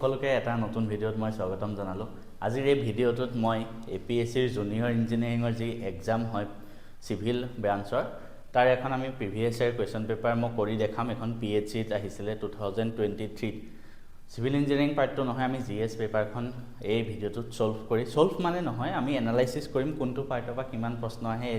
সকলোকে এটা নতুন ভিডিঅ'ত মই স্বাগতম জনালোঁ। আজিৰ এই ভিডিঅ'টোত মই APSC জুনিয়ৰ ইঞ্জিনিয়াৰিঙৰ যি এক্সাম হয় চিভিল ব্ৰাঞ্চৰ তাৰ এখন আমি প্ৰিভিয়াছ ইয়াৰ কুৱেশ্যন পেপাৰ মই কৰি দেখাম। এখন PHCত আহিছিলে 2023 চিভিল ইঞ্জিনিয়াৰিং পাৰ্টটো নহয়, আমি GS পেপাৰখন এই ভিডিঅ'টোত সলভ মানে নহয়, আমি এনালাইচিছ কৰিম কোনটো পাৰ্টৰ পৰা কিমান প্ৰশ্ন আহে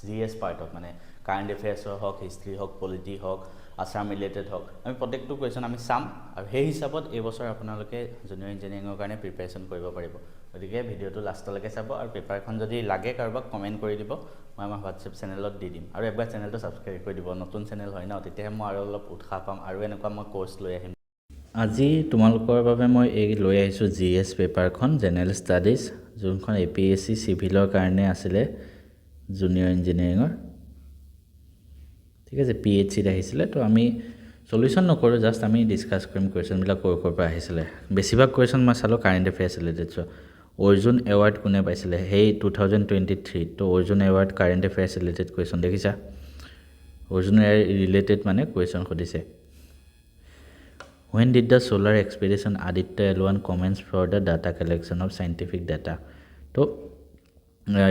GS পাৰ্টত, মানে কাৰেণ্ট এফেয়াৰ্ছৰ হওক, হিষ্ট্ৰী হওক, পলিটি হওক, আছাম ৰিলেটেড হওক, আমি প্ৰত্যেকটো কুৱেশ্যন আমি চাম আৰু সেই হিচাপত এইবছৰ আপোনালোকে জুনিয়ৰ ইঞ্জিনিয়াৰিঙৰ কাৰণে প্ৰিপেৰেশ্যন কৰিব পাৰিব। গতিকে ভিডিঅ'টো লাষ্টলৈকে চাব আৰু পেপাৰখন যদি লাগে কাৰোবাক কমেণ্ট কৰি দিব, মই আমাৰ হোৱাটছএপ চেনেলত দি দিম। আৰু একবাৰ চেনেলটো ছাবস্ক্ৰাইব কৰি দিব, নতুন চেনেল হয় ন, তেতিয়াহে মই আৰু অলপ উৎসাহ পাম আৰু এনেকুৱা মই কোৰ্চ লৈ আহিম। আজি তোমালোকৰ বাবে মই লৈ আহিছোঁ GS পেপাৰখন, জেনেৰেল ষ্টাডিজ, যোনখন APSC চিভিলৰ কাৰণে আছিলে জুনিয়ৰ ইঞ্জিনিয়াৰিঙৰ। ঠিক আছে, PHCত আহিছিলে। তো আমি সলিউশ্যন নকৰোঁ, জাষ্ট আমি ডিছকাছ কৰিম কুৱেশ্যনবিলাক ক'ৰ পৰা আহিছিলে। বেছিভাগ কুৱেশ্যন মই চালোঁ current affairs related. Arjun award কোনে পাইছিলে? সেই 2023। তো Arjun award current affairs related question দেখিছা? অৰ্জুন এৱাৰ্ড ৰিলেটেড মানে কুৱেশ্যন সুধিছে। When did the solar expedition Aditya L1 commence for the data collection of scientific data? তো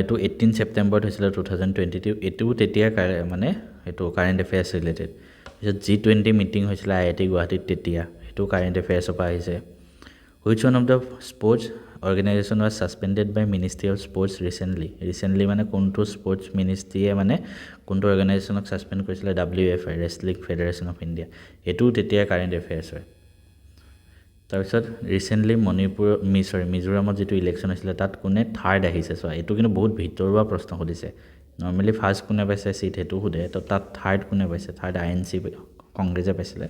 এইটো 18 ছেপ্টেম্বৰত হৈছিলে 2022। এইটো তেতিয়া মানে এইটো কাৰেণ্ট এফেয়াৰ্ছ ৰিলেটেড। তাৰপিছত G20 মিটিং হৈছিলে IIT গুৱাহাটীত তেতিয়া, সেইটো কাৰেণ্ট এফেয়াৰ্ছৰ পৰা আহিছে। Which one of the sports organization was suspended by Ministry of Sports recently মানে কোনটো স্পৰ্টছ মিনিষ্ট্ৰীয়ে মানে কোনটো অৰ্গেনাইজেশ্যনক ছাছপেণ্ড কৰিছিলে? WFI, wrestling federation of India. এইটোও তেতিয়া কাৰেণ্ট এফেয়াৰ্ছ হয়। তাৰপিছত ৰিচেণ্টলি মিজোৰামত যিটো ইলেকশ্যন হৈছিলে তাত কোনে থাৰ্ড আহিছে? চোৱা, এইটো কিন্তু বহুত ভিতৰুৱা প্ৰশ্ন সুধিছে। নৰ্মেলি ফাৰ্ষ্ট কোনে পাইছে চিট সেইটো সোধে, তো তাত থাৰ্ড কোনে পাইছে? থাৰ্ড INC কংগ্ৰেছে পাইছিলে।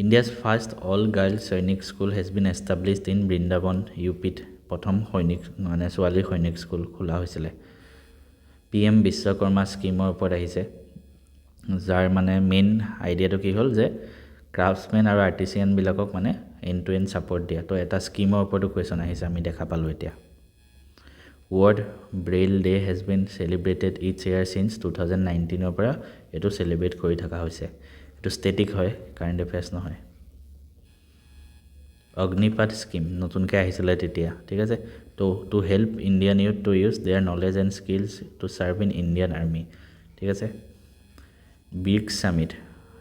India's first all girls Sainik school has been established in Vrindavan UPত প্ৰথম সৈনিক মানে ছোৱালী সৈনিক স্কুল খোলা হৈছিলে। PM বিশ্বকৰ্মা স্কিমৰ ওপৰত আহিছে, যাৰ মানে মেইন আইডিয়াটো কি হ'ল যে ক্ৰাফ্টছমেন আৰু আৰ্টিচিয়ানবিলাকক মানে এণ্ড টু এণ্ড ছাপৰ্ট দিয়া। তো এটা স্কিমৰ ওপৰতো কুৱেশ্যন আহিছে, আমি দেখা পালোঁ এতিয়া। World braille day has been celebrated its year since 2019 পৰা এইটো চেলিব্ৰেট কৰি থকা হৈছে। এইটো ষ্টেটিক হয়, কাৰেণ্ট এফেয়াৰ্ছ নহয়। অগ্নিপাত স্কিম নতুনকৈ আহিছিলে তেতিয়া, ঠিক আছে। তো to help Indian youth to use their knowledge and skills to serve in Indian army, ঠিক আছে। ব্ৰিক্স ছামিট,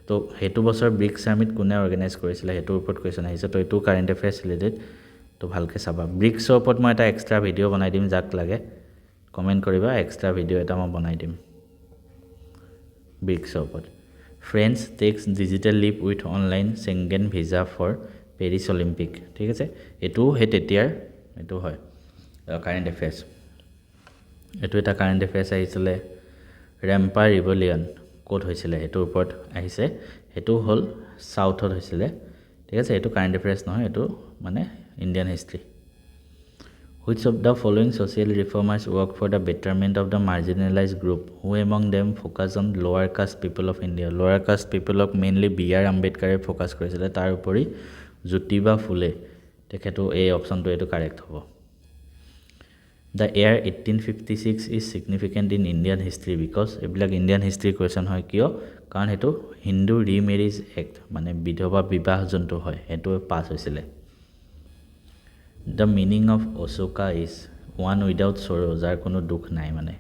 তো সেইটো বছৰ ব্ৰিক্স ছামিট কোনে অৰ্গেনাইজ কৰিছিলে সেইটোৰ ওপৰত কুৱেশ্যন আহিছে। তো এইটো কাৰেণ্ট এফেয়াৰ্ছ ৰিলেটেড, তো ভালকৈ চাবা। ব্ৰিক্সৰ ওপৰত মই এটা এক্সট্ৰা ভিডিঅ' বনাই দিম, যাক লাগে কমেণ্ট কৰিবা, এক্সট্ৰা ভিডিঅ' এটা মই বনাই দিম ব্ৰিক্সৰ ওপৰত। France takes digital leap with online Schengen visa for Paris Olympic, ঠিক আছে। এইটোও সেই তেতিয়াৰ এইটো হয় কাৰেণ্ট এফেয়াৰ্ছ। এইটো এটা কাৰেণ্ট এফেয়াৰ্ছ আহিছিলে। ৰেম্পা ৰিভলিউন ক'ত হৈছিলে সেইটোৰ ওপৰত আহিছে, সেইটো হ'ল চাউথত হৈছিলে, ঠিক আছে। এইটো কাৰেণ্ট এফেয়াৰ্ছ নহয়, এইটো মানে Indian history. Which of the following social reformers work for the betterment of the marginalized group? Who among them focus on lower caste people of India? Lower caste peopleক মেইনলি BR আম্বেদকাৰে focus কৰিছিলে। তাৰ উপৰি জ্যোতিবা ফুলে, তেখেতো এই অপশ্যনটো এইটো কাৰেক্ট হ'ব। The year 1856 is significant in Indian history because এইবিলাক ইণ্ডিয়ান হিষ্ট্ৰী কুৱেশ্যন হয়। কিয়? কাৰণ সেইটো হিন্দু ৰিমেৰিজ এক্ট, মানে বিধৱা বিবাহ যোনটো হয় সেইটো পাছ হৈছিলে। The meaning of Ashoka is one without sorrow, যাৰ কোনো দুখ নাই মানে।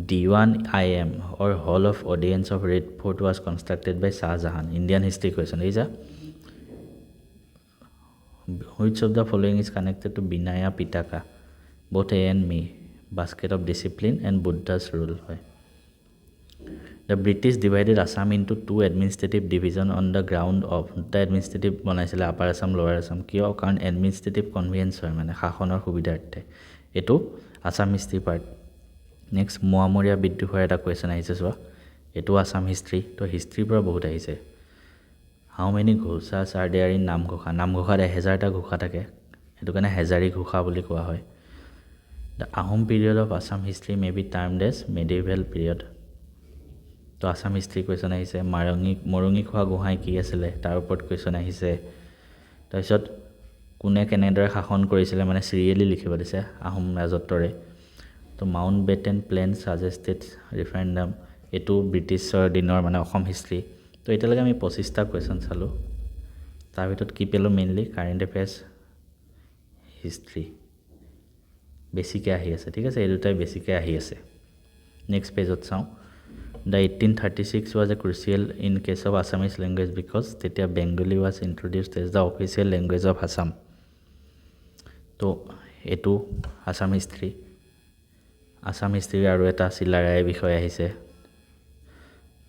Diwan IM or Hall of Audience of Red Fort was constructed by Shah Jahan, Indian history question. এইছা Which of the following is connected to Vinaya Pitaka? Both A and me, basket of discipline and Buddha's rule হয়। The British divided Assam into two administrative divisions on the ground of the administrative বনাইছিলে upper Assam লোৱাৰ আছাম। কিয়? কাৰণ administrative কনভিয়েঞ্চ হয়, মানে শাসনৰ সুবিধাৰ্থে। এইটো Assam history part. Next Moamoria বিদ্ৰোহ হোৱাৰ এটা কুৱেশ্যন আহিছে, চোৱা, এইটো আছাম হিষ্ট্ৰী। তো হিষ্ট্ৰীৰ পৰা বহুত আহিছে। How many ghoshas are there in Namghosa? নামঘোষাত 1000টা ঘোষা থাকে, সেইটো কাৰণে হেজাৰী ঘোষা বুলি কোৱা হয়। The Ahom period of Assam history may be termed as medieval period. তো আছাম হিষ্ট্ৰী কুৱেশ্যন আহিছে। মৰঙী খোৱা গোহাঁই কি আছিলে তাৰ ওপৰত কুৱেশ্যন আহিছে। তাৰপিছত কোনে কেনেদৰে শাসন কৰিছিলে, মানে চিৰিয়েলি লিখিব দিছে আহোম ৰাজত্বৰে। তো মাউণ্ট বেটেন প্লেন ছাজেষ্টেড ৰেফাৰেণ্ডাম, এইটো ব্ৰিটিছৰ দিনৰ মানে অসম হিষ্ট্ৰী। তো এতিয়ালৈকে আমি 25টা কুৱেশ্যন চালোঁ। তাৰ ভিতৰত কি পেলো মেইনলি কাৰেণ্ট এফেয়াৰ্ছ হিষ্ট্ৰী বেছিকৈ আহি আছে ঠিক আছে এই দুটাই বেছিকৈ আহি আছে নেক্সট পেজত চাওঁ The 1836 was a crucial in case of Assamese language because তেতিয়া Bengali was introduced as the official language of Assam. তো এটো আসাম হিষ্ট্ৰী আৰু এটা চিলাৰায় বিষয় আহিছে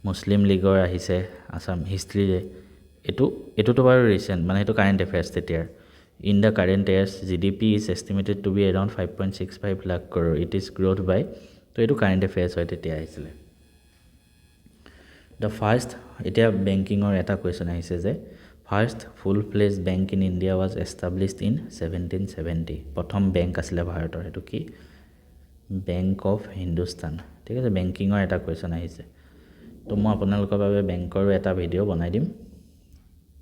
মুছলিম লীগৰ আহিছে আসাম হিষ্ট্ৰীৰে এটোতো বাৰু ৰিসেন্ট মানে এটো কাৰেন্ট এফেয়াৰ্স তেতিয়াৰ in the current years GDP is estimated to be around 5.65 lakh crore it is growth by তো এটো কাৰেন্ট এফেয়াৰ্স হয় তেতিয়া আহিছিলে The first এতিয়া বেংকিংৰ এটা কোৱেশ্চন আহিছে যে first full ফ্লেজ bank in India was established in 1770 প্ৰথম বেংক আছিল ভাৰতৰ এটো কি বেংক অফ হিন্দুস্তান ঠিক আছে বেংকিংৰ এটা কোৱেশ্চন আহিছে তো মই আপোনালোকৰ বাবে বেংকৰ এটা ভিডিও বনাই দিম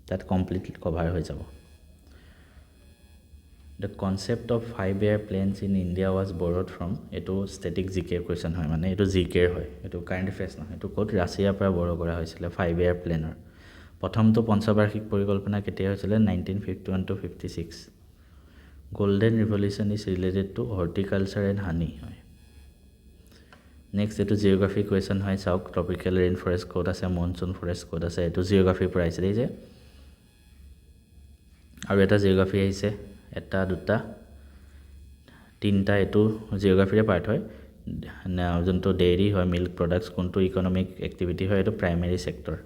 that completely cover হৈ যাব The concept of 5-year plans in India was borrowed from এটো static GK question হয় মানে এটো GK হয় এটো কারেন্ট অ্যাফেয়ার্স নহয় এটো কোড ৰাশিয়াৰ পৰা বড় কৰা হৈছিল 5-year প্ল্যানৰ প্ৰথমটো পঞ্চবাৰ্ষিক পৰিকল্পনা কেতিয়া হৈছিল 1951 to 56 golden revolution is related to horticulture and honey হয় নেক্সট এটো জিওগ্ৰাফি কোৱেশ্চন হয় চাওক ট্ৰপিক্যাল ৰেইন ফৰেষ্ট কোড আছে মনসুন ফৰেষ্ট কোড আছে এটো জিওগ্ৰাফি পৰা আহিছে এই যে আৰু এটা জিওগ্ৰাফি আহিছে এটা দুটা তিনটা এটো জিওগ্ৰাফিৰে পাৰ্ট হয় যোনটো ডেইৰী হয় মিল্ক প্ৰডাক্টস কোনটো ইকোনমিক এক্টিভিটি হয় এটো primary sector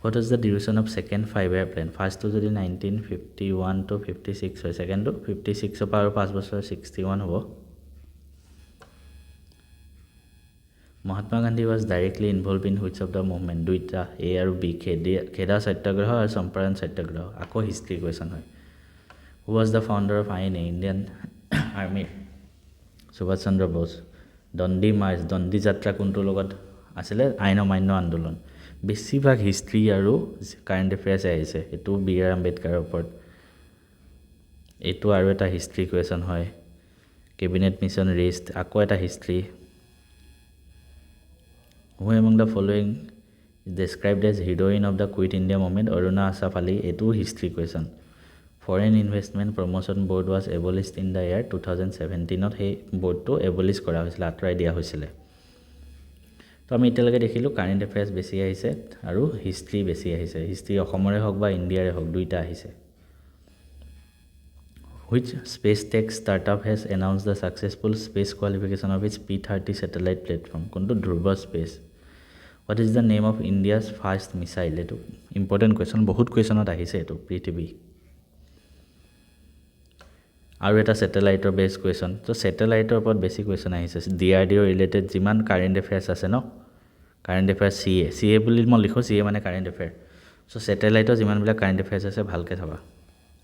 What is the duration of second 5-year plan? First to যদি 1951 to 56 হয় second to 56 অপা আৰু 5 বছৰ 61 হ'ব Mahatma Gandhi was directly involved in which of the movement দুইটা A আৰু B খেদা সত্যাগ্ৰহ আৰু চম্পাৰণ সত্যাগ্ৰহ আকৌ হিষ্ট্ৰী কোৱেশ্চন হয় Who was the founder of INA Indian Army Subhash Chandra Bose Dandi march Dandi যাত্ৰা কোনটো লগত আছিল আইন অমান্য আন্দোলন বেছিভাগ হিষ্ট্ৰী আৰু কাৰেন্ট এফেয়াৰ্স আহিছে এটো বি.আৰ. আম্বেদকাৰৰ ওপৰত এটো আৰু এটা হিষ্ট্ৰী কোৱেশ্চন হয় কেবিনেট মিছন ৰেষ্ট আকৌ এটা history Who among the following is described as heroine of the Quit India movement Aruna Asaf Ali এটো history question Foreign Investment Promotion Board was abolished in the year 2017 ত হে বোৰ্ডটো এবলিশ কৰা হৈছিল আতৰাই দিয়া হৈছিল তো আমি এতিয়ালৈকে দেখিলো কাৰেন্ট এফেয়াৰ্স বেছি আহিছে আৰু হিষ্ট্ৰী বেছি আহিছে হিষ্ট্ৰী অসমৰে হক বা ইণ্ডিয়াৰে হক দুইটা আহিছে Which space tech startup has announced the successful space qualification of its P-30 satellite platform কোনটো Dhruva space What is the name of India's first missile এটো ইম্পৰ্টেন্ট কোৱেশ্চন বহুত কোৱেশ্চনত আহিছে এটো পৃথিৱী আৰু এটা স্যাটেলাইটৰ বেস কোৱেশ্চন তো স্যাটেলাইটৰ ওপৰত বেছি কোৱেশ্চন আহিছে DRDO ৰিলেটেড যিমান কাৰেন্ট এফেয়াৰ্স আছে ন কাৰেন্ট এফেয়াৰ্স CA বুলি মই লিখো CA মানে কাৰেন্ট এফেয়াৰ সো স্যাটেলাইটৰ যিমান বিলা কাৰেন্ট এফেয়াৰ্স আছে ভালকে চাবা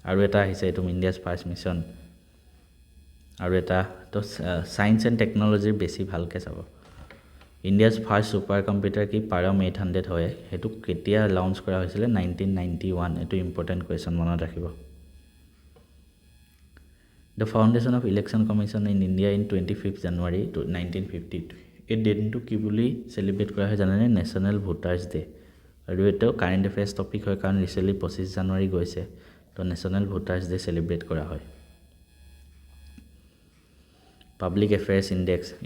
আৰু এটা আহিছে এটো ইণ্ডিয়াছ ফাৰ্স্ট মিশন আৰু এটা তো সায়েন্স এণ্ড টেকনলজিৰ বেছি ভালকে চাব ইণ্ডিয়াছ ফাৰ্স্ট সুপাৰ কম্পিউটাৰ কি পাৰম 800 হয় এটো কেতিয়া লঞ্চ কৰা হৈছিল 1991 এটো ইম্পৰ্টেন্ট কোৱেশ্চন মনত ৰাখিব The foundation of Election Commission in India in 25th January 1952 এই দিনটো কি বুলি সেলিব্ৰেট কৰা হয় জানেনে নেশনাল ভোটাৰ্স ডে আৰু এটো কাৰেন্ট এফেয়াৰ্স টপিক হয় কাৰণ ৰিসেন্টলি 25 জানুৱাৰী গৈছে তো নেশনাল ভোটাৰ্স ডে সেলিব্ৰেট কৰা হয় পাবলিক এফেয়াৰ্স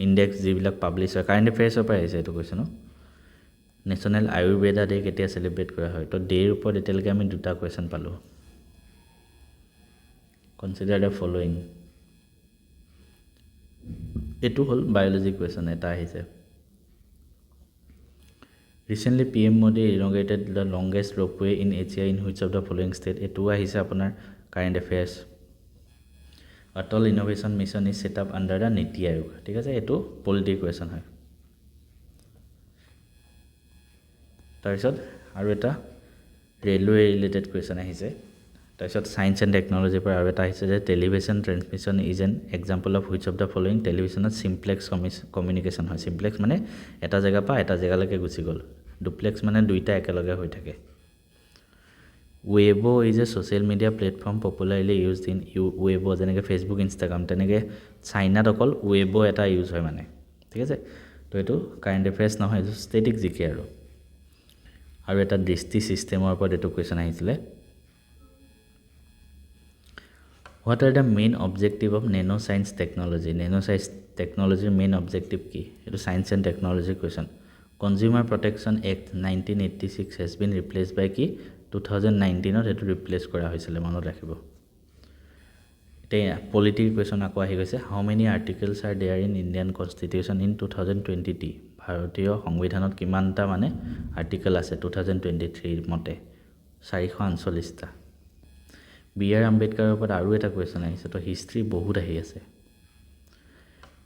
ইনডেক্স যিবিলাক পাবলিশ হয় কাৰেন্ট এফেয়াৰ্সৰ পৰা আহিছে এটো কৈছে ন নেশনাল আয়ুৰ্বেদা ডে কেতিয়া সেলিব্ৰেট কৰা হয় তো ডেৰ ওপৰত এতিয়ালৈকে আমি দুটা কোৱেশ্চন পালো Consider the following. এটো হল biology question এটা আহিছে Recently PM Modi inaugurated the longest ropeway in Asia in which of the following state এটো আহিছে আপোনাৰ current affairs Atal Innovation Mission is set up under the NIT Aayog ঠিক আছে এটো political question হয় তাৰপিছত আৰু এটা railway related question আহিছে তাৰপিছত সায়েন্স এণ্ড টেকনলজি পৰা আৰু এটা আহিছে যে television transmission is an example of which of the following টেলিভিছনত সিমপ্লেক্স কমিউনিকেশন হয় সিমপ্লেক্স মানে এটা জায়গা পা এটা জায়গালৈকে গুচি গল ডুপ্লেক্স মানে দুইটা একেলগে হৈ থাকে Weibo is a social media platform popularly used in Weibo যেনেকৈ ফেসবুক ইনষ্টাগ্ৰাম তেনেকৈ চাইনাত অকল Weibo এটা ইউজ হয় মানে ঠিক আছে তো এটো কারেন্ট এফেয়ার্স নহয় স্ট্যাটিক জিকে আৰু এটা দৃষ্টি সিস্টেমৰ ওপৰত এটো কোৱেশ্চন আহিছিলে What are the main objective of nanoscience technology? Nanoscience technology main objective কি? It science and technology question. Consumer Protection Act 1986 has been replaced by কি? 2019 it replace কৰা হৈছিলে মনত ৰাখিব। এটা political question আকৌ আহি গৈছে How many articles are there in Indian Constitution in 2020? ভাৰতীয় সংবিধানত কিমানটা মানে আৰ্টিকেল আছে 2023 মতে 448টা B.R. আম্বেদকাৰৰ ওপৰত আৰু এটা কোৱেশ্চন আহিছে তো হিষ্ট্ৰী বহুত আহি আছে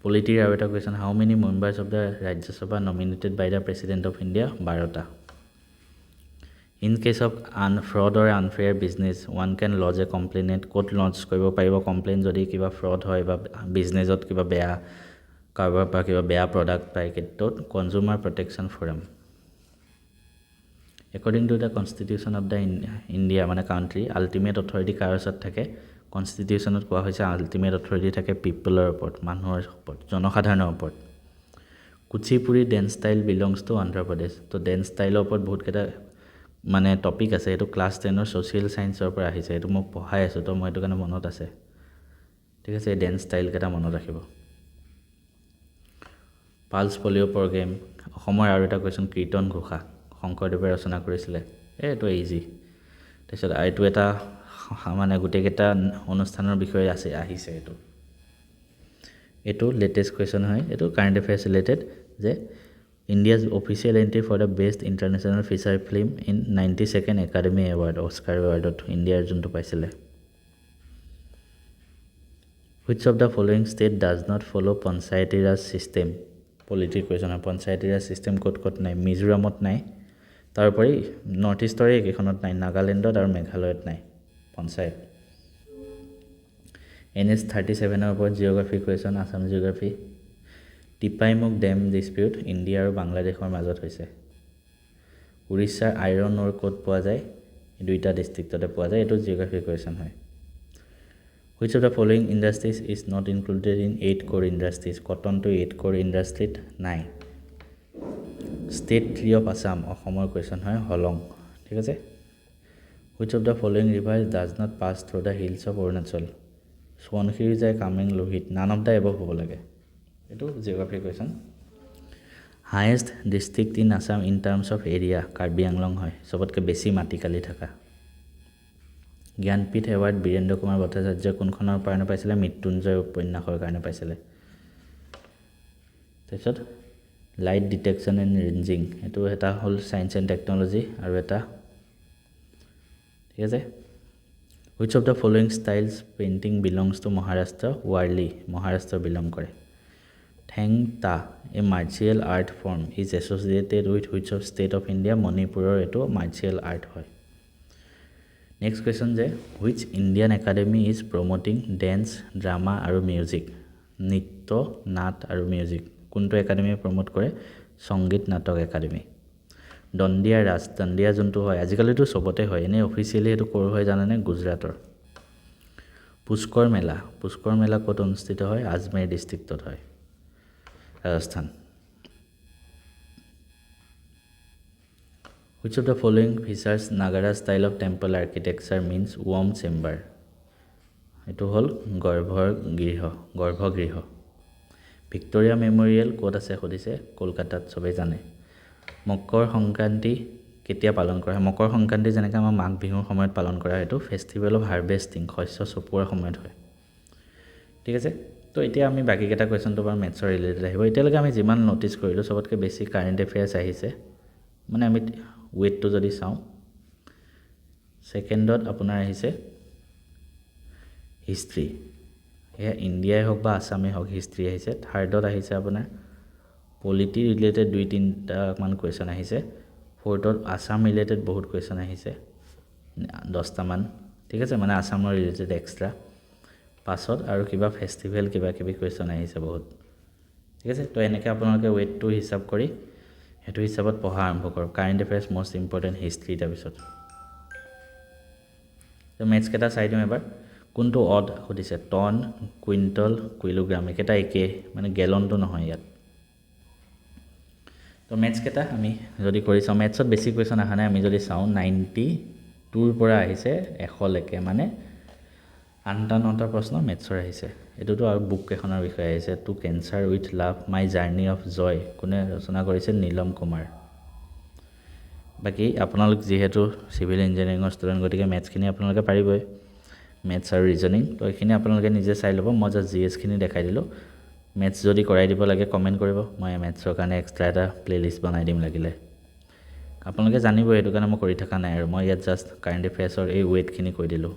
পলিটিৰ আৰু এটা question how many members of the Rajya Sabha nominated by the president of India 12টা in case of fraud or unfair business one can lodge a complaint কোড লঞ্চ কৰিব পাৰিব কমপ্লেইন যদি কিবা ফ্ৰড হয় বা বিজনেছত কিবা বেয়া কাৰোবাৰ পৰা কিবা বেয়া প্ৰডাক্ট পায় কেতত consumer protection forum According to the Constitution of the India মানে country ultimate authority কাৰ ওচৰত থাকে কনষ্টিটিউচনত কোৱা হৈছে ultimate authority থাকে পিপলৰ ওপৰত মানুহৰ ওপৰত জনসাধাৰণৰ ওপৰত Kuchipudi dance style belongs to Andhra Pradesh তো ডেন্স ষ্টাইলৰ ওপৰত বহুত কেইটা মানে টপিক আছে এটো ক্লাছ 10 ৰ সোশিয়েল সায়েন্সৰ পৰা আহিছে এটো মই পঢ়াই আছো তো মই এটো কাৰণে মনত আছে ঠিক আছে ডেন্স ষ্টাইল কেটা মনত ৰাখিব পালস পলিঅ' প্ৰগ্ৰাম অসমৰ আৰু এটা কোৱেশ্চন কীৰ্তন ঘোষা শংকৰদেৱে ৰচনা কৰিছিলে এটো ইজি তাৰপিছত আইটো এটা মানে গোটেইকেইটা অনুষ্ঠানৰ বিষয়ে আছে আহিছে এটো লেটেষ্ট কোৱেশ্চন হয় এটো কাৰেন্ট এফেয়াৰ্স ৰিলেটেড যে India's official entry for the best international feature film in 92nd Academy Award Oscar Award Indiaৰ যোনটো পাইছিলে Which of the following state does not follow Panchayati Raj system Political question Panchayati Raj system ক'ত নাই মিজোৰামত নাই তাৰপৰে north ইষ্টৰে এখনত নাই নাগাল্যান্ডত আৰু মেঘালয়ত নাই পঞ্চায়ত NS 37 ৰ ওপৰত geography question Assam geography Tipaimukh dam dispute India আৰু বাংলাদেশৰ মাজত হৈছে উৰিষ্যাৰ আইৰন অৰ ক'ত পোৱা যায় দুইটা ডিস্ট্ৰিক্টতে পোৱা যায় এটো জিওগ্ৰাফি কোৱেশ্চন হয় Which of the following industries is not included in 8 core industries cotton to 8 core industry নাই State tree of Assam অসমৰ কোৱেশ্চন হয় হলং ঠিক আছে Which of the following rivers does not pass through the hills of Arunachal Subansiri যায় Kameng Lohit none of the above হ'ব লাগে এটো geography question Highest district in Assam in terms of area Karbi Anglong হয় সবতকে বেছি মাটিকালি থাকা জ্ঞানপীঠ এৱাৰ্ড বীৰেন্দ্ৰ কুমাৰ ভট্টাচাৰ্য কোনখনৰ কাৰণে পাইছিলে মৃত্যুঞ্জয় উপন্যাসৰ কাৰণে পাইছিলে তাৰপিছত লাইট ডিটেকশন এণ্ড ৰেঞ্জিং এটো এটা হল সায়েন্স এণ্ড টেকনলজি আৰু এটা ঠিক আছে Which of the following styles painting belongs to Maharashtra Warli Maharashtra belong কৰে Thengta a martial art form is associated with which of state of India Manipurৰ এটো martial art হয় Next question যে which Indian academy is promoting dance drama আৰু music নৃত্য নাট আৰু music কোনটো academy promote কৰে সংগীত নাটক একাডেমি দণ্ডিয়া ৰাজ দণ্ডিয়া যোনটো হয় আজিকালিটো সবতে হয় এনে অফিচিয়ালি এটো কৰ হয় জানেনে গুজৰাটৰ পুষ্কৰ মেলা ক'ত অনুষ্ঠিত হয় আজমেৰ ডিস্ট্ৰিক্টত হয় Rajasthan Which of the following features Nagara style of temple architecture means warm chamber এটো হল গৰ্ভগৃহ ভিক্টোৰিয়া মেমৰিয়েল ক'ত আছে খুদিছে কলকাতাত সবে জানে মকৰ সংক্ৰান্তি কেতিয়া পালন কৰা হয় মকৰ সংক্ৰান্তি যেনেকৈ আমাৰ মাঘ বিহুৰ সময়ত পালন কৰা হয় এটো ফেষ্টিভেল অফ হাৰ্ভেষ্টিং শস্য চপোৱাৰ সময়ত হয় ঠিক আছে তো এতিয়া আমি বাকি কেটা কোৱেশ্চন তো বাৰ মেথছৰ ৰিলেটেড আহিব এতিয়ালৈকে আমি যিমান নোটিস কৰিলো সবতকে বেছি কাৰেন্ট এফেয়াৰ্স আহিছে মানে আমি ওয়েটটো যদি চাও সেকেন্ডত আপোনাৰ আহিছে হিষ্ট্ৰী এয়া ইণ্ডিয়াই হওক বা আসামে হওক হিষ্ট্ৰী আহিছে থাৰ্ডত আহিছে আপোনাৰ পলিটি ৰিলেটেড দুই তিনটা মান কোৱেশ্চন আহিছে ফোৰ্থত আসাম ৰিলেটেড বহুত কোৱেশ্চন আহিছে 10টা মান ঠিক আছে মানে আসামৰ ৰিলেটেড এক্সট্ৰা পাছত আৰু কিবা ফেষ্টিভেল কিবা কিবি কোৱেশ্চন আহিছে বহুত ঠিক আছে তো এনেকৈ আপোনালোকে ওয়েটটো হিসাব কৰি হেতু হিসাবত পঢ়া আৰম্ভ কৰক কাৰেন্ট এফেয়াৰ্স মোস্ট ইম্পৰ্টেন্ট হিষ্ট্ৰী তাৰ পিছত তো মেথছ কেটা চাই দিম এবাৰ কোনটো অড খুদিছে টন কুইন্টল কিলোগ্ৰাম একেটা একে মানে গেলনটো নহয় ইয়াত তো তো মেথছকেইটা আমি যদি কৰি চাওঁ মেথছত বেছি কুৱেশ্যন অহা নাই আমি যদি চাওঁ 92ৰ পৰা আহিছে 100লৈকে মানে 58টা প্ৰশ্ন মেথছৰ আহিছে এইটোতো আৰু বুক এখনৰ বিষয়ে আহিছে to cancer with love my journey of joy কোনে ৰচনা কৰিছে নীলম কুমাৰ বাকী আপোনালোক যিহেতু চিভিল ইঞ্জিনিয়াৰিঙৰ ষ্টুডেণ্ট গতিকে মেথছখিনি আপোনালোকে পাৰিবই মেথছ আৰু ৰিজনিং তো এইখিনি আপোনালোকে নিজে চাই ল'ব মই জাষ্ট জিএছখিনি দেখাই দিলোঁ মেথছ যদি কৰাই দিব লাগে কমেণ্ট কৰিব মই মেথছৰ কাৰণে এক্সট্ৰা এটা প্লেলিষ্ট বনাই দিম লাগিলে আপোনালোকে জানিব সেইটো কাৰণে মই কৰি থকা নাই আৰু মই ইয়াত জাষ্ট কাৰেণ্ট এফেয়াৰ্ছৰ এই ৱেটখিনি কৈ দিলোঁ